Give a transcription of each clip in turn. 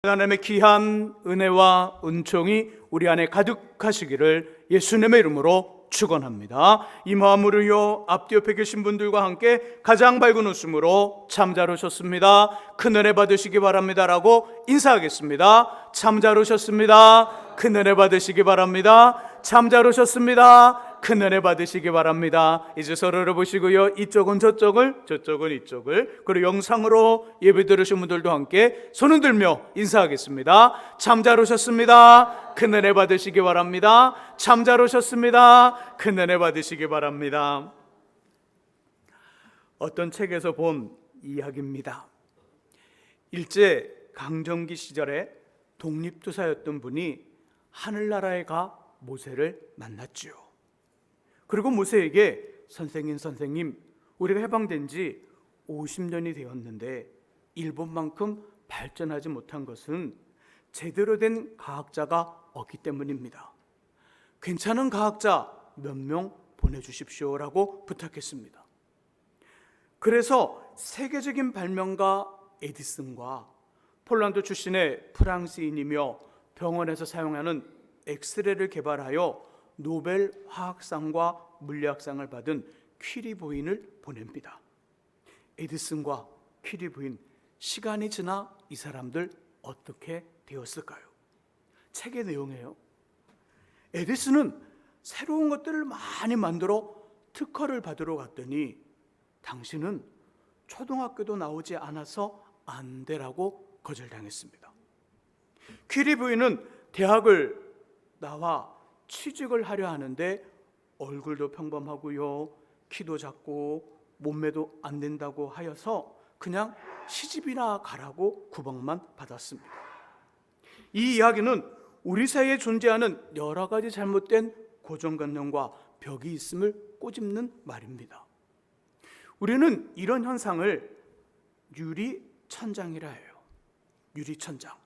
하나님의 귀한 은혜와 은총이 우리 안에 가득하시기를 예수님의 이름으로 축원합니다. 이 마음으로요, 앞뒤 옆에 계신 분들과 함께 가장 밝은 웃음으로 참 잘 오셨습니다, 큰 은혜 받으시기 바랍니다라고 인사하겠습니다. 참 잘 오셨습니다, 큰 은혜 받으시기 바랍니다. 참 잘 오셨습니다, 큰 은혜 받으시기 바랍니다. 이제 서로를 보시고요, 이쪽은 저쪽을, 저쪽은 이쪽을, 그리고 영상으로 예배 들으신 분들도 함께 손을 들며 인사하겠습니다. 참 잘 오셨습니다, 큰 은혜 받으시기 바랍니다. 참 잘 오셨습니다, 큰 은혜 받으시기 바랍니다. 어떤 책에서 본 이야기입니다. 일제 강점기 시절에 독립투사였던 분이 하늘나라에 가 모세를 만났지요. 그리고 모세에게 선생님, 우리가 해방된 지 50년이 되었는데 일본만큼 발전하지 못한 것은 제대로 된 과학자가 없기 때문입니다. 괜찮은 과학자 몇 명 보내주십시오라고 부탁했습니다. 그래서 세계적인 발명가 에디슨과 폴란드 출신의 프랑스인이며 병원에서 사용하는 엑스레이를 개발하여 노벨 화학상과 물리학상을 받은 퀴리 부인을 보냅니다. 에디슨과 퀴리 부인, 시간이 지나 이 사람들 어떻게 되었을까요? 책의 내용이에요. 에디슨은 새로운 것들을 많이 만들어 특허를 받으러 갔더니 당신은 초등학교도 나오지 않아서 안 되라고 거절당했습니다. 퀴리 부인은 대학을 나와 취직을 하려 하는데 얼굴도 평범하고요, 키도 작고 몸매도 안 된다고 하여서 그냥 시집이나 가라고 구박만 받았습니다. 이 이야기는 우리 사이에 존재하는 여러 가지 잘못된 고정관념과 벽이 있음을 꼬집는 말입니다. 우리는 이런 현상을 유리천장이라 해요. 유리천장.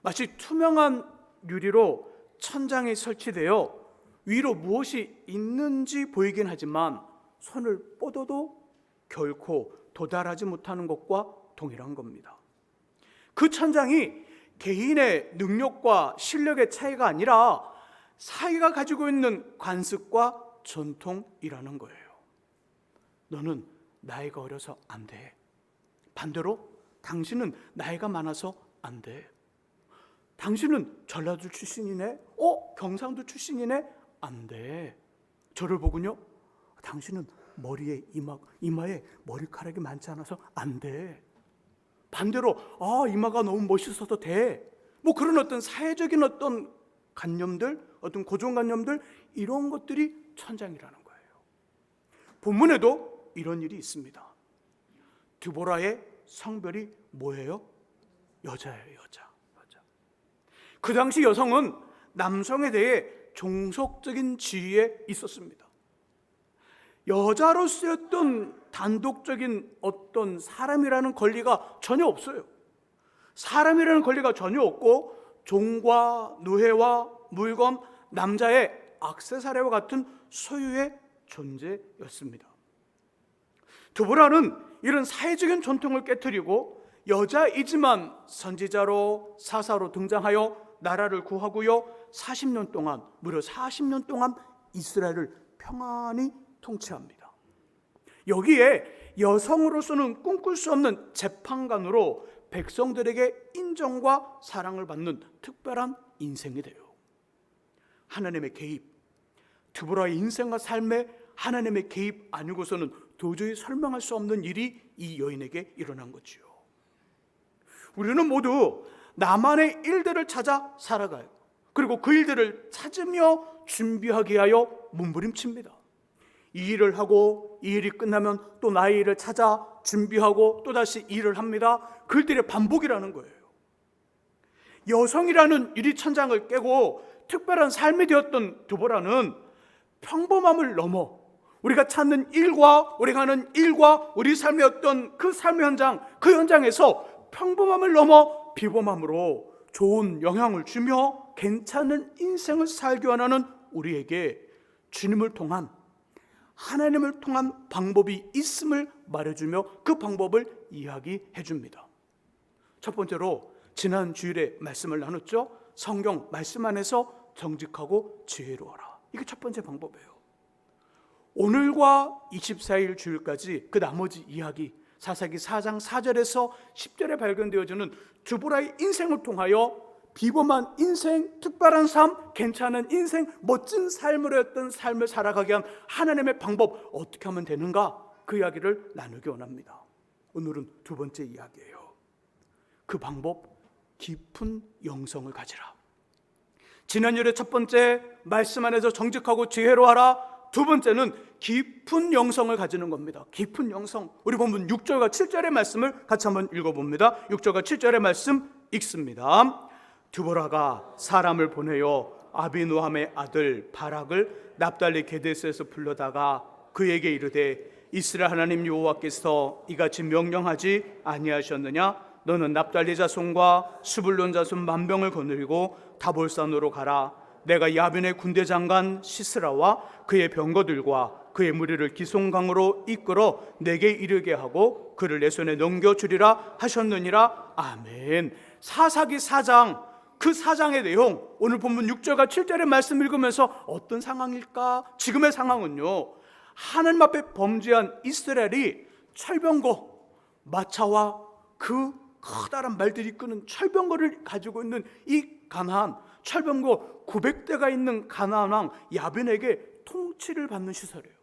마치 투명한 유리로 천장이 설치되어 위로 무엇이 있는지 보이긴 하지만 손을 뻗어도 결코 도달하지 못하는 것과 동일한 겁니다. 그 천장이 개인의 능력과 실력의 차이가 아니라 사회가 가지고 있는 관습과 전통이라는 거예요. 너는 나이가 어려서 안 돼. 반대로 당신은 나이가 많아서 안 돼. 당신은 전라도 출신이네? 경상도 출신이네? 안 돼. 저를 보군요. 당신은 머리에 이마에 머리카락이 많지 않아서 안 돼. 반대로 이마가 너무 멋있어서 돼. 뭐 그런 어떤 사회적인 어떤 관념들, 어떤 고정관념들, 이런 것들이 천장이라는 거예요. 본문에도 이런 일이 있습니다. 드보라의 성별이 뭐예요? 여자예요, 여자. 그 당시 여성은 남성에 대해 종속적인 지위에 있었습니다. 여자로서였던 단독적인 어떤 사람이라는 권리가 전혀 없어요. 사람이라는 권리가 전혀 없고 종과 노예와 물건, 남자의 액세서리와 같은 소유의 존재였습니다. 드보라는 이런 사회적인 전통을 깨트리고 여자이지만 선지자로 사사로 등장하여 나라를 구하고요, 40년 동안, 무려 40년 동안 이스라엘을 평안히 통치합니다. 여기에 여성으로서는 꿈꿀 수 없는 재판관으로 백성들에게 인정과 사랑을 받는 특별한 인생이 돼요. 하나님의 개입, 드보라의 인생과 삶에 하나님의 개입 아니고서는 도저히 설명할 수 없는 일이 이 여인에게 일어난 거지요. 우리는 모두 나만의 일들을 찾아 살아가요. 그리고 그 일들을 찾으며 준비하게 하여 몸부림칩니다. 이 일을 하고 이 일이 끝나면 또 나의 일을 찾아 준비하고 또다시 일을 합니다. 그 일들의 반복이라는 거예요. 여성이라는 유리천장을 깨고 특별한 삶이 되었던 드보라는 평범함을 넘어 우리가 찾는 일과 우리가 하는 일과 우리 삶의 어떤 그 삶의 현장, 그 현장에서 평범함을 넘어 비범함으로 좋은 영향을 주며 괜찮은 인생을 살기 원하는 우리에게 주님을 통한, 하나님을 통한 방법이 있음을 말해주며 그 방법을 이야기해 줍니다. 첫 번째로 지난 주일에 말씀을 나눴죠. 성경 말씀 안에서 정직하고 지혜로워라. 이게 첫 번째 방법이에요. 오늘과 24일 주일까지 그 나머지 이야기, 사사기 4장 4절에서 10절에 발견되어지는 드보라의 인생을 통하여 비범한 인생, 특별한 삶, 괜찮은 인생, 멋진 삶으로였던 삶을 살아가게 한 하나님의 방법, 어떻게 하면 되는가? 그 이야기를 나누기 원합니다. 오늘은 두 번째 이야기예요. 그 방법, 깊은 영성을 가지라. 지난주에 첫 번째 말씀 안에서 정직하고 지혜로워하라. 두 번째는 깊은 영성을 가지는 겁니다. 깊은 영성. 우리 본문 6절과 7절의 말씀을 같이 한번 읽어봅니다. 6절과 7절의 말씀 읽습니다. 드보라가 사람을 보내어 아비노함의 아들 바락을 납달리 게데스에서 불러다가 그에게 이르되 이스라엘 하나님 여호와께서 이같이 명령하지 아니하셨느냐? 너는 납달리 자손과 스불론 자손 만병을 거느리고 다볼산으로 가라. 내가 야빈의 군대 장관 시스라와 그의 병거들과 그의 무리를 기송강으로 이끌어 내게 이르게 하고 그를 내 손에 넘겨주리라 하셨느니라. 아멘. 사사기 4장, 그 4장의 내용, 오늘 본문 6절과 7절의 말씀 읽으면서 어떤 상황일까? 지금의 상황은요, 하나님 앞에 범죄한 이스라엘이 철병거, 마차와 그 커다란 말들이 이끄는 철병거를 가지고 있는 이 가나안, 철병거 900대가 있는 가나안 왕 야빈에게 통치를 받는 시설이에요.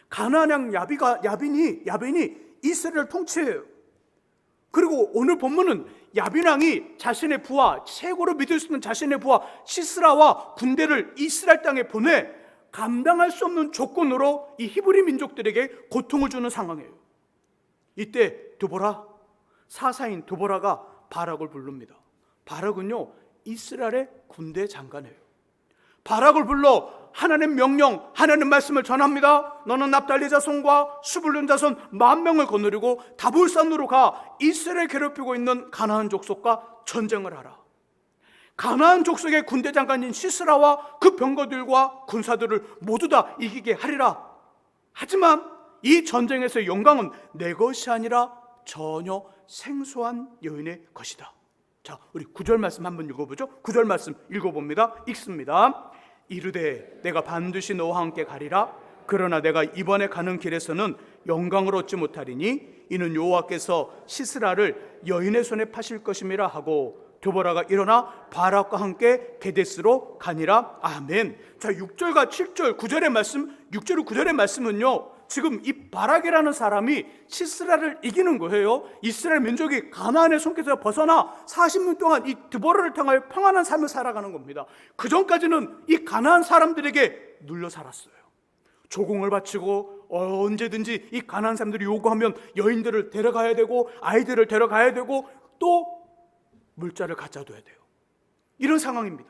가나안 왕 야빈이 이스라엘을 통치해요. 그리고 오늘 본문은 야빈 왕이 자신의 부하, 최고로 믿을 수 있는 자신의 부하 시스라와 군대를 이스라엘 땅에 보내 감당할 수 없는 조건으로 이 히브리 민족들에게 고통을 주는 상황이에요. 이때 사사인 드보라가 바락을 부릅니다. 바락은요, 이스라엘의 군대 장관이에요. 바락을 불러 하나님 명령, 하나님 말씀을 전합니다. 너는 납달리 자손과 스불론 자손 10,000명을 거느리고 다볼산으로 가 이스라엘 괴롭히고 있는 가나안 족속과 전쟁을 하라. 가나안 족속의 군대 장관인 시스라와 그 병거들과 군사들을 모두 다 이기게 하리라. 하지만 이 전쟁에서의 영광은 내 것이 아니라 전혀 생소한 여인의 것이다. 자, 우리 9절 말씀 한번 읽어보죠. 9절 말씀 읽어봅니다. 읽습니다. 이르되 내가 반드시 너와 함께 가리라. 그러나 내가 이번에 가는 길에서는 영광을 얻지 못하리니 이는 여호와께서 시스라를 여인의 손에 파실 것임이라 하고 드보라가 일어나 바락과 함께 게데스로 가니라. 아멘. 자, 6절과 7절 9절의 말씀, 6절 9절의 말씀은요, 지금 이 바락이라는 사람이 시스라를 이기는 거예요. 이스라엘 민족이 가나안의 손길에서 벗어나 40년 동안 이 드보라를 통하여 평안한 삶을 살아가는 겁니다. 그 전까지는 이 가나안 사람들에게 눌려 살았어요. 조공을 바치고 언제든지 이 가나안 사람들이 요구하면 여인들을 데려가야 되고 아이들을 데려가야 되고 또 물자를 가져둬야 돼요. 이런 상황입니다.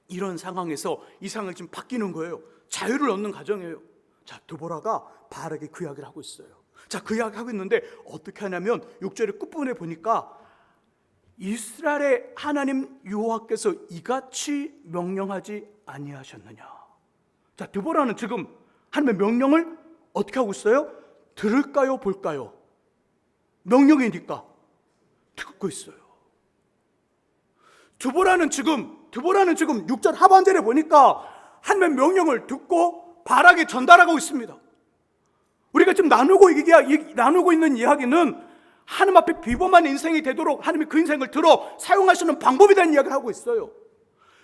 이런 상황에서 이 상황이 지금 바뀌는 거예요. 자유를 얻는 과정이에요. 자, 드보라가 바락에 그 이야기를 하고 있어요. 자, 그 이야기 하고 있는데 어떻게 하냐면 6절의 끝부분에 보니까 이스라엘의 하나님 여호와께서 이같이 명령하지 아니하셨느냐. 자, 드보라는 지금 하나님의 명령을 어떻게 하고 있어요? 들을까요, 볼까요? 명령이니까 듣고 있어요. 드보라는 지금 6절 하반절에 보니까 하나님의 명령을 듣고 바락에 전달하고 있습니다. 우리가 지금 나누고 있는 이야기는 하나님 앞에 비범한 인생이 되도록 하나님이 그 인생을 들어 사용하시는 방법에 대한 이야기를 하고 있어요.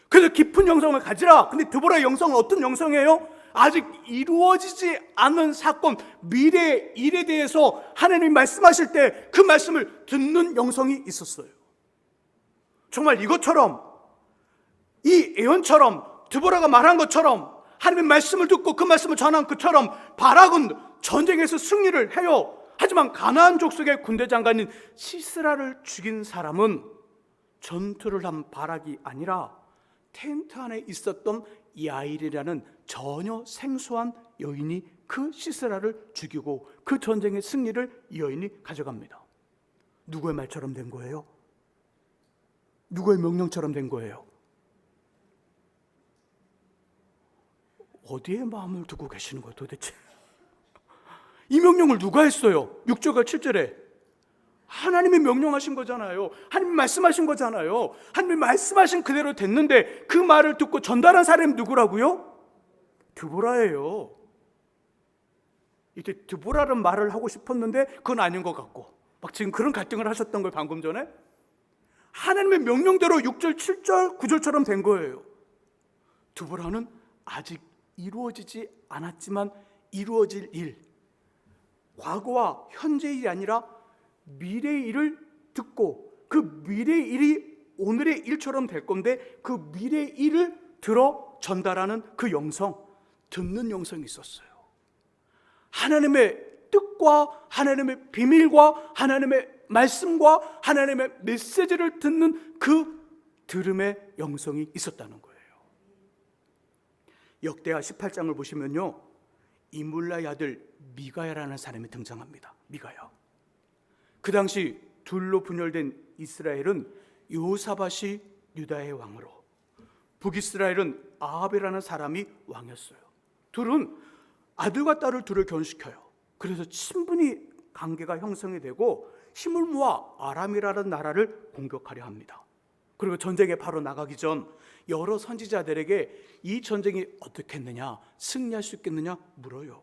그래서 깊은 영성을 가지라. 근데 드보라의 영성은 어떤 영성이에요? 아직 이루어지지 않은 사건, 미래의 일에 대해서 하나님이 말씀하실 때 그 말씀을 듣는 영성이 있었어요. 정말 이것처럼, 이 예언처럼, 드보라가 말한 것처럼 하나님의 말씀을 듣고 그 말씀을 전한 그처럼 바락은 전쟁에서 승리를 해요. 하지만 가나안 족속의 군대 장관인 시스라를 죽인 사람은 전투를 한 바락이 아니라 텐트 안에 있었던 야일이라는 전혀 생소한 여인이 그 시스라를 죽이고 그 전쟁의 승리를 이 여인이 가져갑니다. 누구의 말처럼 된 거예요? 누구의 명령처럼 된 거예요? 어디에 마음을 두고 계시는 거예요 도대체? 이 명령을 누가 했어요? 6절과 7절에 하나님이 명령하신 거잖아요. 하나님이 말씀하신 거잖아요. 하나님이 말씀하신 그대로 됐는데 그 말을 듣고 전달한 사람이 누구라고요? 드보라예요. 이때 드보라는 말을 하고 싶었는데 그건 아닌 것 같고 막 지금 그런 갈등을 하셨던 거예요. 방금 전에 하나님의 명령대로 6절, 7절, 9절처럼 된 거예요. 드보라는 아직 이루어지지 않았지만 이루어질 일, 과거와 현재의 일이 아니라 미래의 일을 듣고 그 미래의 일이 오늘의 일처럼 될 건데 그 미래의 일을 들어 전달하는 그 영성, 듣는 영성이 있었어요. 하나님의 뜻과 하나님의 비밀과 하나님의 말씀과 하나님의 메시지를 듣는 그 들음의 영성이 있었다는 거예요. 역대하 18장을 보시면요, 이물라의 아들 미가야라는 사람이 등장합니다. 미가야. 그 당시 둘로 분열된 이스라엘은 여호사밧이 유다의 왕으로, 북이스라엘은 아합이라는 사람이 왕이었어요. 둘은 아들과 딸을 둘을 결혼시켜요. 그래서 친분이 관계가 형성이 되고 힘을 모아 아람이라는 나라를 공격하려 합니다. 그리고 전쟁에 바로 나가기 전 여러 선지자들에게 이 전쟁이 어떻게 했느냐, 승리할 수 있겠느냐 물어요.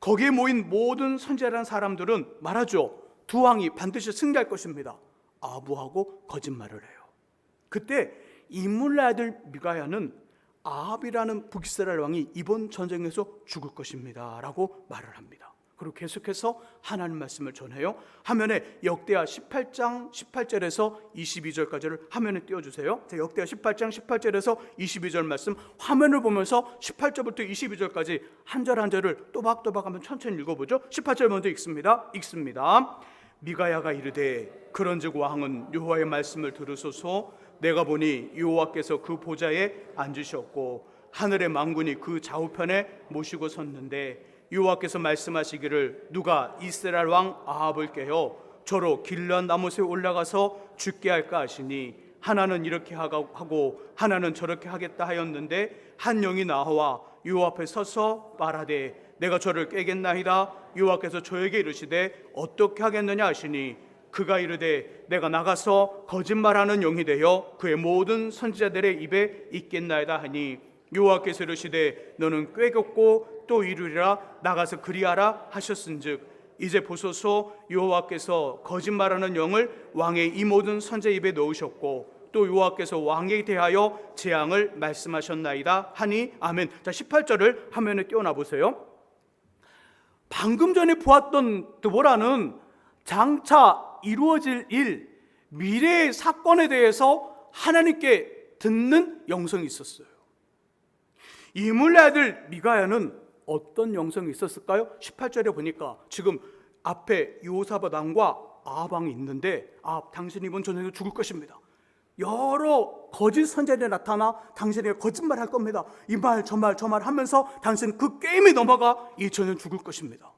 거기에 모인 모든 선지자라는 사람들은 말하죠. 두 왕이 반드시 승리할 것입니다. 아부하고 거짓말을 해요. 그때 이물라의 아들 미가야는 아합이라는 북이스라엘 왕이 이번 전쟁에서 죽을 것입니다 라고 말을 합니다. 그리고 계속해서 하나님 말씀을 전해요. 화면에 역대하 18장 18절에서 22절까지를 화면에 띄워주세요. 역대하 18장 18절에서 22절 말씀 화면을 보면서 18절부터 22절까지 한 절 한 절을 또박또박 한번 천천히 읽어보죠. 18절 먼저 읽습니다. 미가야가 이르되 그런즉 왕은 여호와의 말씀을 들으소서. 내가 보니 여호와께서 그 보좌에 앉으셨고 하늘의 만군이 그 좌우편에 모시고 섰는데 여호와께서 말씀하시기를 누가 이스라엘 왕 아합을 깨어 저로 길르앗 나못에 올라가서 죽게 할까 하시니 하나는 이렇게 하고 하나는 저렇게 하겠다 하였는데 한 영이 나와 여호와 앞에 서서 말하되 내가 저를 깨겠나이다. 여호와께서 저에게 이르시되 어떻게 하겠느냐 하시니 그가 이르되 내가 나가서 거짓말하는 영이 되어 그의 모든 선지자들의 입에 있겠나이다 하니 여호와께서 이르시되 너는 꾀겼고 또 이루리라. 나가서 그리하라 하셨은즉 이제 보소서 여호와께서 거짓말하는 영을 왕의 이 모든 선지 입에 넣으셨고 또 여호와께서 왕에 대하여 재앙을 말씀하셨나이다 하니 아멘. 자, 18절을 화면에 띄워놔 보세요. 방금 전에 보았던 드보라는 장차 이루어질 일, 미래의 사건에 대해서 하나님께 듣는 영성이 있었어요. 이물라의 아들 미가야는 어떤 영성이 있었을까요? 18절에 보니까 지금 앞에 여호사밧 왕과 아합 왕이 있는데 당신이 이번 전쟁에서 죽을 것입니다. 여러 거짓 선지자들이 나타나 당신에게 거짓말할 겁니다. 이 말 저 말 하면서 당신 그 게임에 넘어가 이 전쟁 죽을 것입니다.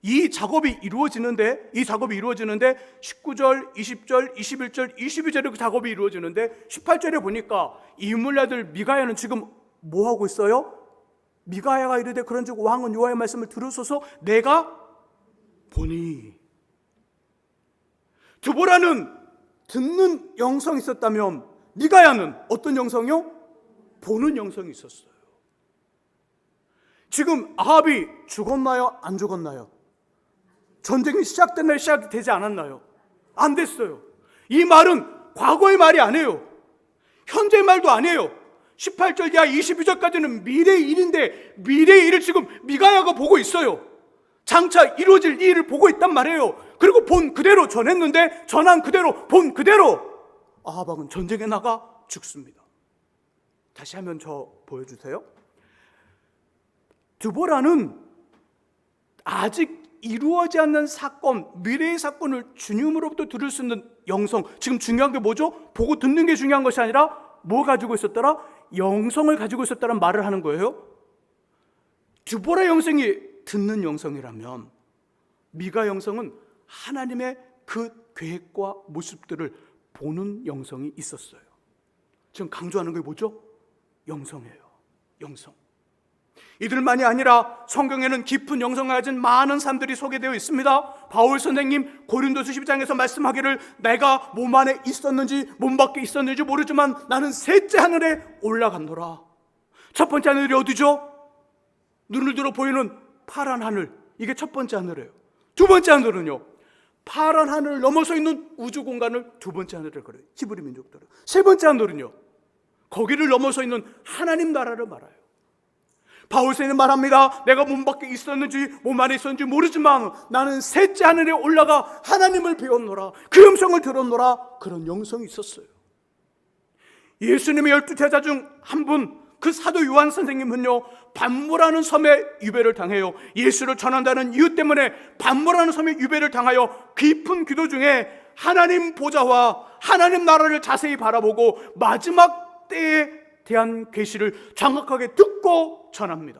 이 작업이 이루어지는데 19절, 20절, 21절, 22절에 그 작업이 이루어지는데 18절에 보니까 이물라의 아들 미가야는 지금 뭐 하고 있어요? 미가야가 이르되 그런즉 왕은 여호와의 말씀을 들으소서. 내가 보니. 드보라는 듣는 영성이 있었다면 미가야는 어떤 영성이요? 보는 영성이 있었어요. 지금 아합이 죽었나요? 안 죽었나요? 전쟁이 시작됐나요? 시작되지 않았나요? 안 됐어요. 이 말은 과거의 말이 아니에요. 현재의 말도 아니에요. 18절 이하 22절까지는 미래의 일인데 미래의 일을 지금 미가야가 보고 있어요. 장차 이루어질 이 일을 보고 있단 말이에요. 그리고 본 그대로 전했는데 전한 그대로 본 그대로 아합 왕은 전쟁에 나가 죽습니다. 다시 한번 저 보여주세요. 드보라는 아직 이루어지지 않는 사건, 미래의 사건을 주님으로부터 들을 수 있는 영성. 지금 중요한 게 뭐죠? 보고 듣는 게 중요한 것이 아니라 뭐 가지고 있었더라? 영성을 가지고 있었다는 말을 하는 거예요. 드보라 영성이 듣는 영성이라면 미가 영성은 하나님의 그 계획과 모습들을 보는 영성이 있었어요. 지금 강조하는 게 뭐죠? 영성이에요. 영성. 이들만이 아니라 성경에는 깊은 영성을 가진 많은 사람들이 소개되어 있습니다. 바울 선생님 고린도서 12장에서 말씀하기를 내가 몸 안에 있었는지 몸 밖에 있었는지 모르지만 나는 셋째 하늘에 올라갔노라. 첫 번째 하늘이 어디죠? 눈을 들어 보이는 파란 하늘, 이게 첫 번째 하늘이에요. 두 번째 하늘은요, 파란 하늘을 넘어서 있는 우주 공간을 두 번째 하늘을 그래요. 히브리 민족들은. 세 번째 하늘은요, 거기를 넘어서 있는 하나님 나라를 말해요. 바울 선생님 말합니다. 내가 몸 밖에 있었는지 몸 안에 있었는지 모르지만 나는 셋째 하늘에 올라가 하나님을 배웠노라. 그 음성을 들었노라. 그런 영성이 있었어요. 예수님의 12제자 중 한 분, 그 사도 요한 선생님은요, 반모라는 섬에 유배를 당해요. 예수를 전한다는 이유 때문에 반모라는 섬에 유배를 당하여 깊은 기도 중에 하나님 보좌와 하나님 나라를 자세히 바라보고 마지막 때에 대한 계시를 정확하게 듣고 전합니다.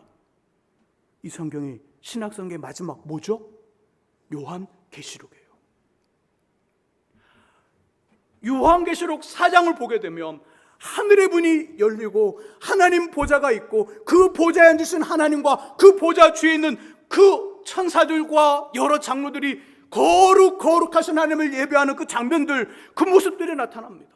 이 성경이 신약성경의 마지막 뭐죠? 요한계시록이에요. 요한계시록 4장을 보게 되면 하늘의 문이 열리고 하나님 보좌가 있고 그 보좌에 앉으신 하나님과 그 보좌 뒤에 있는 그 천사들과 여러 장로들이 거룩하신 하나님을 예배하는 그 장면들, 그 모습들이 나타납니다.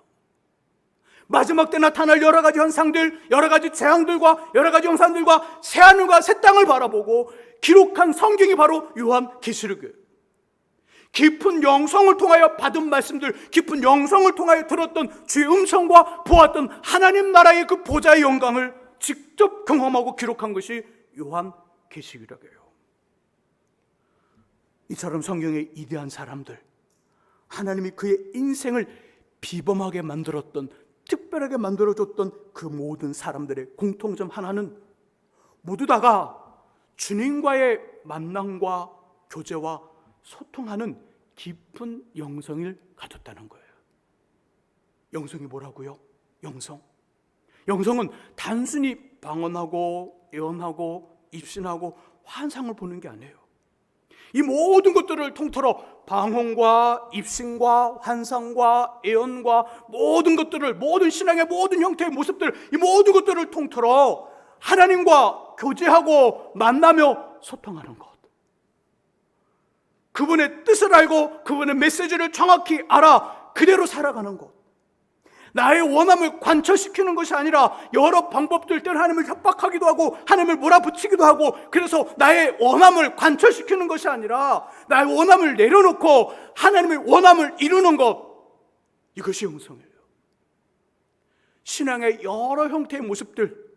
마지막 때 나타날 여러 가지 현상들, 여러 가지 재앙들과 여러 가지 형상들과 새하늘과 새 땅을 바라보고 기록한 성경이 바로 요한계시록이에요. 깊은 영성을 통하여 받은 말씀들, 깊은 영성을 통하여 들었던 주의 음성과 보았던 하나님 나라의 그 보좌의 영광을 직접 경험하고 기록한 것이 요한계시록이에요. 이처럼 성경의 이대한 사람들, 하나님이 그의 인생을 비범하게 만들었던, 특별하게 만들어줬던 그 모든 사람들의 공통점 하나는 모두 다가 주님과의 만남과 교제와 소통하는 깊은 영성을 가졌다는 거예요. 영성이 뭐라고요? 영성은 단순히 방언하고 예언하고 입신하고 환상을 보는 게 아니에요. 이 모든 것들을 통틀어 방언과 입신과 환상과 예언과 모든 것들을, 모든 신앙의 모든 형태의 모습들, 이 모든 것들을 통틀어 하나님과 교제하고 만나며 소통하는 것, 그분의 뜻을 알고 그분의 메시지를 정확히 알아 그대로 살아가는 것, 나의 원함을 관철시키는 것이 아니라 여러 방법들 때문에 하나님을 협박하기도 하고 하나님을 몰아붙이기도 하고, 그래서 나의 원함을 관철시키는 것이 아니라 나의 원함을 내려놓고 하나님의 원함을 이루는 것, 이것이 영성이에요. 신앙의 여러 형태의 모습들,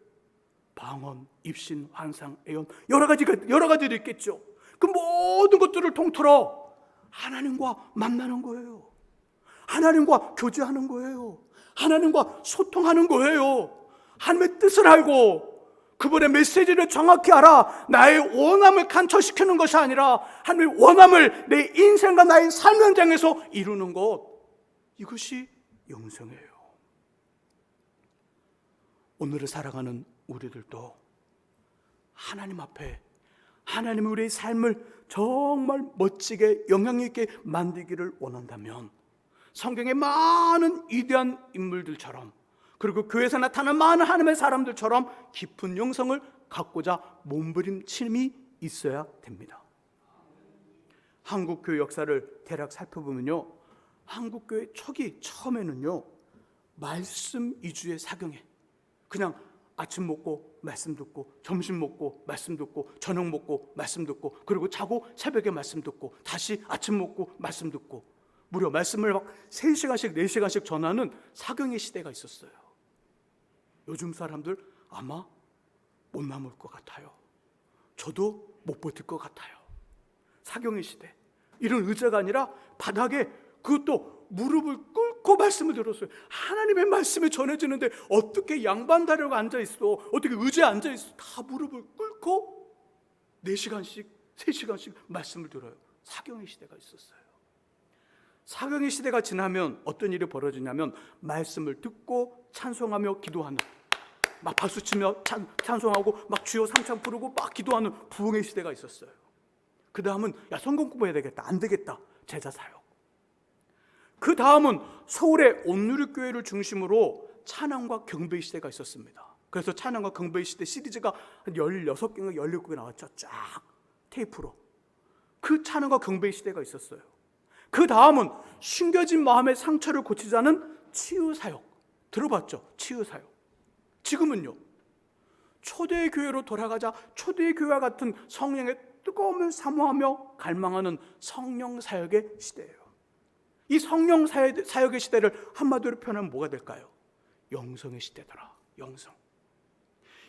방언, 입신, 환상, 예언, 여러 가지도 있겠죠. 그 모든 것들을 통틀어 하나님과 만나는 거예요. 하나님과 교제하는 거예요. 하나님과 소통하는 거예요. 하나님의 뜻을 알고 그분의 메시지를 정확히 알아 나의 원함을 간철시키는 것이 아니라 하나님의 원함을 내 인생과 나의 삶 현장에서 이루는 것, 이것이 영성이에요. 오늘을 살아가는 우리들도 하나님 앞에 하나님이 우리의 삶을 정말 멋지게 영향 있게 만들기를 원한다면 성경의 많은 위대한 인물들처럼, 그리고 교회에서 나타나는 많은 하나님의 사람들처럼 깊은 영성을 갖고자 몸부림침이 있어야 됩니다. 한국교회 역사를 대략 살펴보면요, 한국교회 초기 처음에는요, 말씀 위주의 사경에 그냥 아침 먹고 말씀 듣고, 점심 먹고 말씀 듣고, 저녁 먹고 말씀 듣고, 그리고 자고 새벽에 말씀 듣고, 다시 아침 먹고 말씀 듣고, 무려 말씀을 막 3시간씩 4시간씩 전하는 사경의 시대가 있었어요. 요즘 사람들 아마 못 남을 것 같아요. 저도 못 버틸 것 같아요. 사경의 시대, 이런 의자가 아니라 바닥에, 그것도 무릎을 꿇고 말씀을 들었어요. 하나님의 말씀이 전해지는데 어떻게 양반다리가 앉아있어, 어떻게 의자에 앉아있어. 다 무릎을 꿇고 4시간씩 3시간씩 말씀을 들어요. 사경의 시대가 있었어요. 사경의 시대가 지나면 어떤 일이 벌어지냐면 말씀을 듣고 찬송하며 기도하는, 막 박수치며 찬송하고 막 주여 삼창 부르고 막 기도하는 부흥의 시대가 있었어요. 그 다음은 야, 성경 공부해야 되겠다, 안 되겠다, 제자 사역. 그 다음은 서울의 온누리교회를 중심으로 찬양과 경배의 시대가 있었습니다. 그래서 찬양과 경배의 시대 시리즈가 한 16개인가 17개 나왔죠. 쫙 테이프로. 그 찬양과 경배의 시대가 있었어요. 그 다음은 숨겨진 마음의 상처를 고치자는 치유사역. 들어봤죠? 치유사역. 지금은요, 초대교회로 돌아가자 초대교회와 같은 성령의 뜨거움을 사모하며 갈망하는 성령사역의 시대예요. 이 성령사역의 시대를 한마디로 표현하면 뭐가 될까요? 영성의 시대더라. 영성.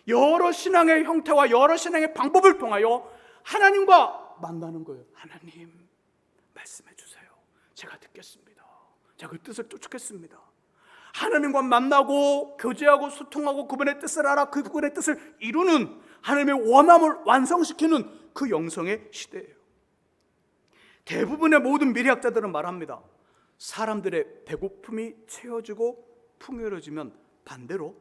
여러 신앙의 형태와 여러 신앙의 방법을 통하여 하나님과 만나는 거예요. 하나님 말씀해 주세요. 제가 듣겠습니다. 제가 그 뜻을 쫓겠습니다. 하나님과 만나고 교제하고 소통하고 그분의 뜻을 알아 그분의 뜻을 이루는 하나님의 원함을 완성시키는 그 영성의 시대예요. 대부분의 모든 미래학자들은 말합니다. 사람들의 배고픔이 채워지고 풍요로워지면 반대로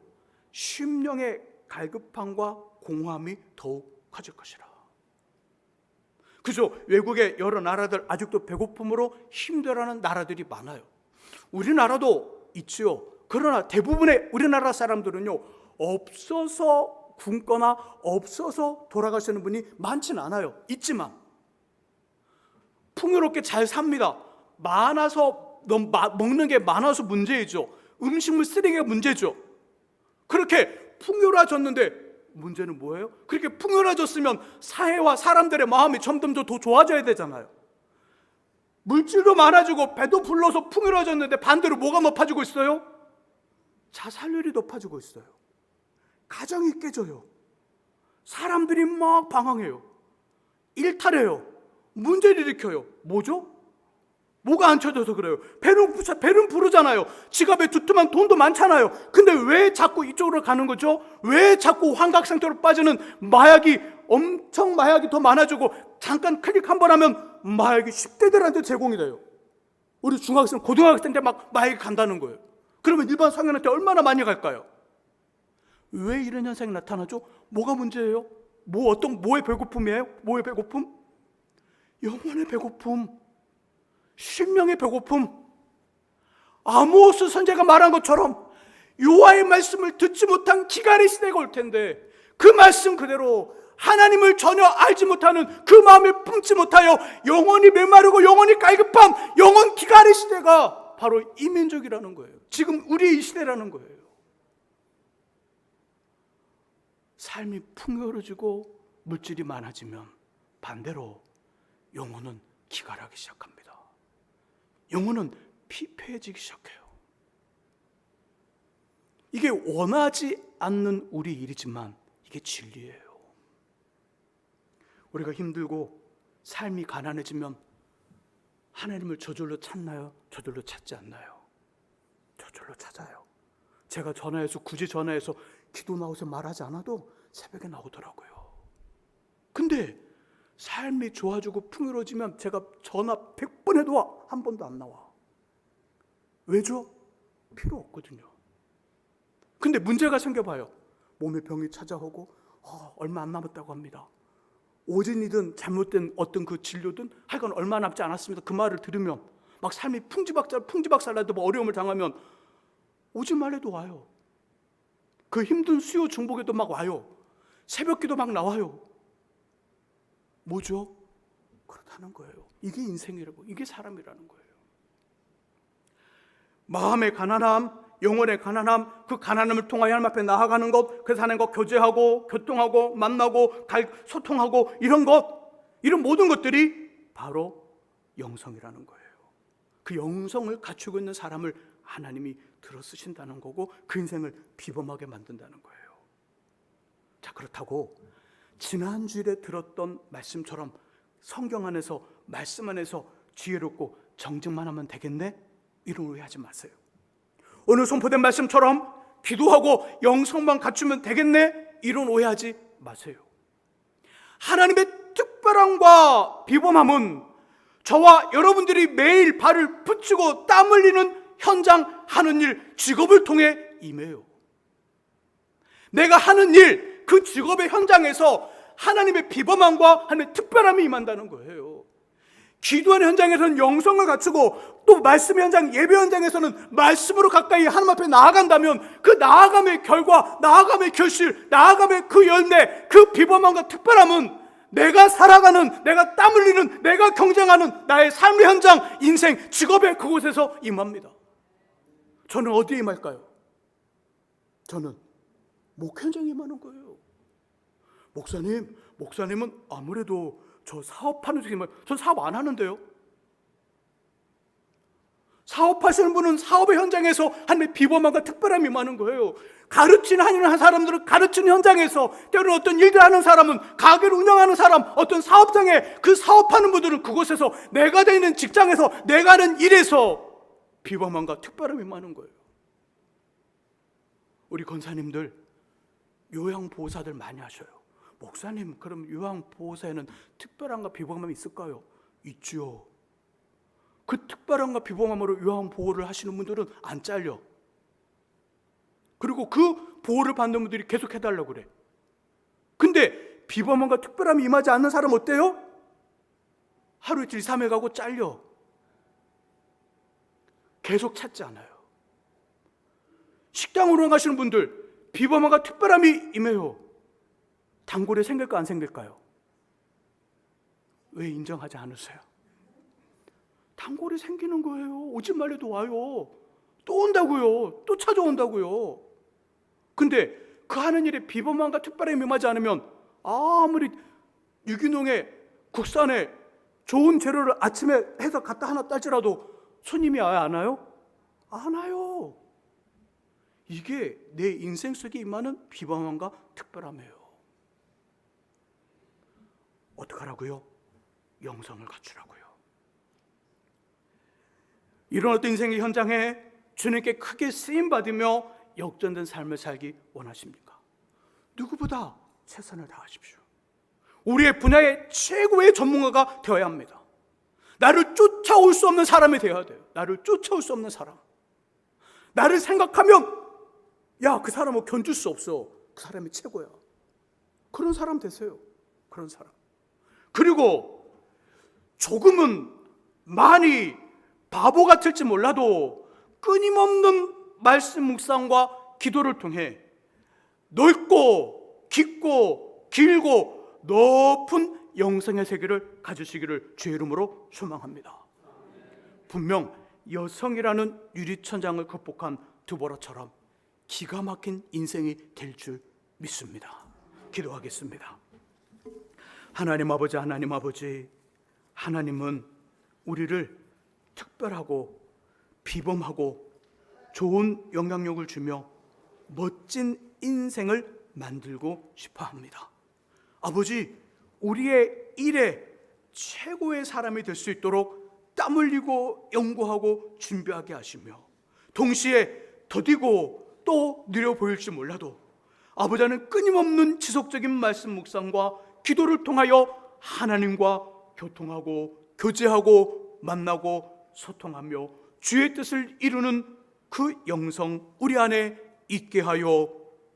심령의 갈급함과 공허함이 더욱 커질 것이라. 그죠? 외국의 여러 나라들 아직도 배고픔으로 힘들어하는 나라들이 많아요. 우리나라도 있지요. 그러나 대부분의 우리나라 사람들은요, 없어서 굶거나 없어서 돌아가시는 분이 많지는 않아요. 있지만 풍요롭게 잘 삽니다. 많아서 먹는 게 많아서 문제이죠. 음식물 쓰레기가 문제죠. 그렇게 풍요로워졌는데 문제는 뭐예요? 그렇게 풍요로워졌으면 사회와 사람들의 마음이 점점 더 좋아져야 되잖아요. 물질도 많아지고 배도 불러서 풍요로워졌는데 반대로 뭐가 높아지고 있어요? 자살률이 높아지고 있어요. 가정이 깨져요. 사람들이 막 방황해요. 일탈해요. 문제를 일으켜요. 뭐죠? 뭐가 안 쳐져서 그래요? 배는 부르잖아요. 지갑에 두툼한 돈도 많잖아요. 근데 왜 자꾸 이쪽으로 가는 거죠? 왜 자꾸 환각 상태로 빠지는 마약이 더 많아지고 잠깐 클릭 한번 하면 마약이 10대들한테 제공이 돼요. 우리 중학생, 고등학생 때 막 마약이 간다는 거예요. 그러면 일반 성인한테 얼마나 많이 갈까요? 왜 이런 현상이 나타나죠? 뭐가 문제예요? 뭐의 배고픔이에요? 뭐의 배고픔? 영혼의 배고픔, 심령의 배고픔. 아모스 선지자가 말한 것처럼 여호와의 말씀을 듣지 못한 기갈의 시대가 올 텐데 그 말씀 그대로 하나님을 전혀 알지 못하는 그 마음을 품지 못하여 영혼이 메마르고 영혼이 갈급함, 영혼 기갈의 시대가 바로 이 민족이라는 거예요. 지금 우리의 이 시대라는 거예요. 삶이 풍요로워지고 물질이 많아지면 반대로 영혼은 기갈하기 시작합니다. 영혼은 피폐해지기 시작해요. 이게 원하지 않는 우리 일이지만 이게 진리예요. 우리가 힘들고 삶이 가난해지면 하나님을 저절로 찾나요? 저절로 찾지 않나요? 저절로 찾아요. 제가 굳이 전화해서 기도 나오세요 말하지 않아도 새벽에 나오더라고요. 근데 삶이 좋아지고 풍요로워지면 제가 전화 100번 해도 한 번도 안 나와. 왜죠? 필요 없거든요. 근데 문제가 생겨봐요. 몸에 병이 찾아오고 얼마 안 남았다고 합니다. 오진이든 잘못된 어떤 그 진료든 하여간 얼마 남지 않았습니다. 그 말을 들으면 막 삶이 풍지박살나도 뭐 어려움을 당하면 오지 말래도 와요. 그 힘든 수요 중복에도 막 와요. 새벽기도 막 나와요. 뭐죠? 그렇다는 거예요. 이게 인생이라고, 이게 사람이라는 거예요. 마음의 가난함, 영혼의 가난함, 그 가난함을 통하여 하나님 앞에 나아가는 것, 그래서 하나님과 교제하고 교통하고 만나고 소통하고 이런 모든 것들이 바로 영성이라는 거예요. 그 영성을 갖추고 있는 사람을 하나님이 들어 쓰신다는 거고 그 인생을 비범하게 만든다는 거예요. 자, 그렇다고 지난주일에 들었던 말씀처럼 성경 안에서 말씀 안에서 지혜롭고 정직만 하면 되겠네? 이런 오해하지 마세요. 오늘 선포된 말씀처럼 기도하고 영성만 갖추면 되겠네? 이런 오해하지 마세요. 하나님의 특별함과 비범함은 저와 여러분들이 매일 발을 붙이고 땀 흘리는 현장 하는 일, 직업을 통해 임해요. 내가 하는 일, 그 직업의 현장에서 하나님의 비범함과 하나님의 특별함이 임한다는 거예요. 기도하는 현장에서는 영성을 갖추고 또 말씀 현장, 예배 현장에서는 말씀으로 가까이 하나님 앞에 나아간다면 그 나아감의 결과, 나아감의 결실, 나아감의 그 열매, 그 비범함과 특별함은 내가 살아가는, 내가 땀 흘리는, 내가 경쟁하는 나의 삶의 현장, 인생, 직업의 그곳에서 임합니다. 저는 어디에 임할까요? 저는 목회 현장에 임하는 거예요. 목사님은 아무래도 저 사업하는 중에 전 사업 안 하는데요. 사업하시는 분은 사업의 현장에서 하나님의 비범함과 특별함이 임하는 거예요. 가르치는 사람들은 가르치는 현장에서, 때로는 어떤 일을 하는 사람은 가게를 운영하는 사람, 어떤 사업장에 그 사업하는 분들은 그곳에서, 내가 되는 직장에서, 내가 하는 일에서 비범함과 특별함이 임하는 거예요. 우리 권사님들 요양보호사들 많이 하셔요. 목사님, 그럼 요양보호사에는 특별함과 비범함이 있을까요? 있죠. 그 특별함과 비범함으로 요양보호를 하시는 분들은 안 잘려. 그리고 그 보호를 받는 분들이 계속 해달라고 그래. 근데 비범함과 특별함이 임하지 않는 사람 어때요? 하루 이틀 3회 가고 잘려. 계속 찾지 않아요. 식당 운영하시는 분들 비범함과 특별함이 임해요. 단골에 생길까 안 생길까요? 왜 인정하지 않으세요? 단골이 생기는 거예요. 오지 말래도 와요. 또 온다고요. 또 찾아온다고요. 근데 그 하는 일에 비범함과 특별함이 임하지 않으면 아무리 유기농에 국산에 좋은 재료를 아침에 해서 갖다 하나 딸지라도 손님이 와요, 안 와요? 안 와요. 이게 내 인생 속에 임하는 비범함과 특별함이에요. 어떡하라고요? 영성을 갖추라고요. 이런 어떤 인생의 현장에 주님께 크게 쓰임받으며 역전된 삶을 살기 원하십니까? 누구보다 최선을 다하십시오. 우리의 분야의 최고의 전문가가 되어야 합니다. 나를 쫓아올 수 없는 사람이 되어야 돼요. 나를 쫓아올 수 없는 사람. 나를 생각하면 야, 그 사람은 견줄 수 없어. 그 사람이 최고야. 그런 사람 되세요. 그런 사람. 그리고 조금은 많이 바보 같을지 몰라도 끊임없는 말씀 묵상과 기도를 통해 넓고 깊고 길고 높은 영성의 세계를 가지시기를 주의 이름으로 소망합니다. 분명 여성이라는 유리천장을 극복한 드보라처럼 기가 막힌 인생이 될 줄 믿습니다. 기도하겠습니다. 하나님 아버지, 하나님은 우리를 특별하고 비범하고 좋은 영향력을 주며 멋진 인생을 만들고 싶어 합니다. 아버지, 우리의 일에 최고의 사람이 될 수 있도록 땀 흘리고 연구하고 준비하게 하시며, 동시에 더디고 또 느려 보일지 몰라도 아버지는 끊임없는 지속적인 말씀 묵상과 기도를 통하여 하나님과 교통하고 교제하고 만나고 소통하며 주의 뜻을 이루는 그 영성 우리 안에 있게 하여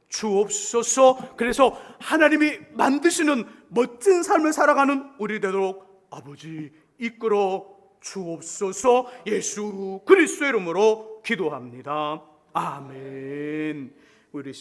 주옵소서. 그래서 하나님이 만드시는 멋진 삶을 살아가는 우리 되도록 아버지 이끌어 주옵소서. 예수 그리스도의 이름으로 기도합니다. 아멘. 우리